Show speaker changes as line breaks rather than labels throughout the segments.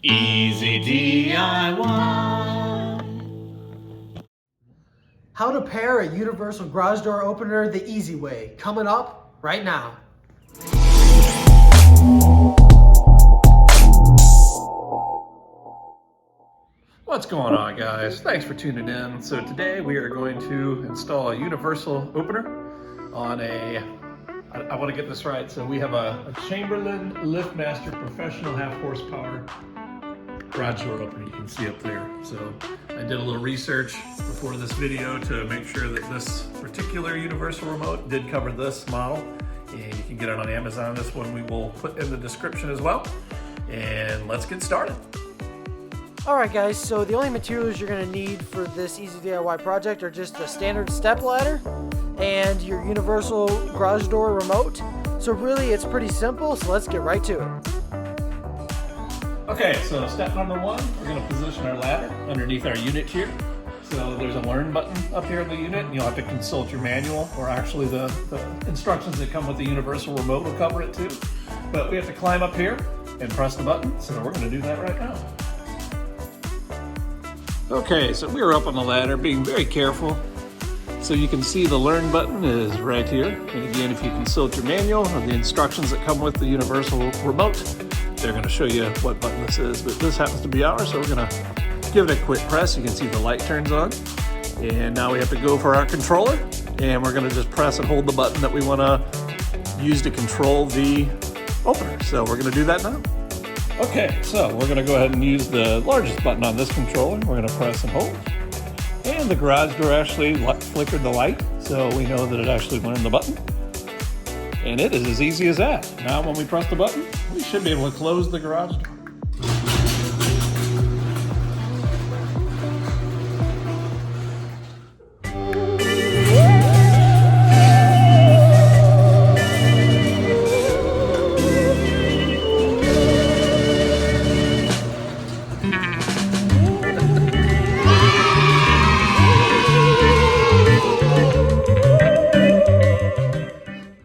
Easy DIY.
How to pair a universal garage door opener the easy way. Coming up right now.
What's going on, guys? Thanks for tuning in. So today we are going to install a universal opener on I want to get this right. So we have a Chamberlain LiftMaster Professional half horsepower garage door opener. You can see up there. So I did a little research before this video to make sure that this particular universal remote did cover this model, and you can get it on Amazon. This one we will put in the description as well. And let's get started.
Alright guys, so the only materials you're going to need for this easy DIY project are just a standard step ladder and your universal garage door remote. So really it's pretty simple, so let's get right to it.
Okay, so step number one, we're going to position our ladder underneath our unit here. So there's a learn button up here in the unit, and you'll have to consult your manual, or actually the instructions that come with the universal remote will cover it too. But we have to climb up here and press the button, so we're going to do that right now. Okay, so we're up on the ladder, being very careful. So you can see the learn button is right here. And again, if you consult your manual or the instructions that come with the universal remote, they're going to show you what button this is. But this happens to be ours, so we're going to give it a quick press. You can see the light turns on. And now we have to go for our controller, and we're going to just press and hold the button that we want to use to control the opener. So we're going to do that now. Okay, so we're going to go ahead and use the largest button on this controller. We're going to press and hold. And the garage door actually flickered the light, so we know that it actually learned the button. And it is as easy as that. Now when we press the button, we should be able to close the garage door.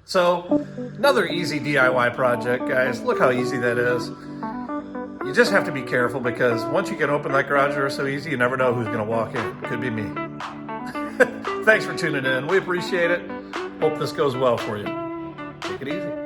So, another easy DIY project, guys. Look how easy that is. You just have to be careful, because once you can open that garage door so easy, you never know who's gonna walk in. Could be me. Thanks for tuning in. We appreciate it. Hope this goes well for you. Take it easy.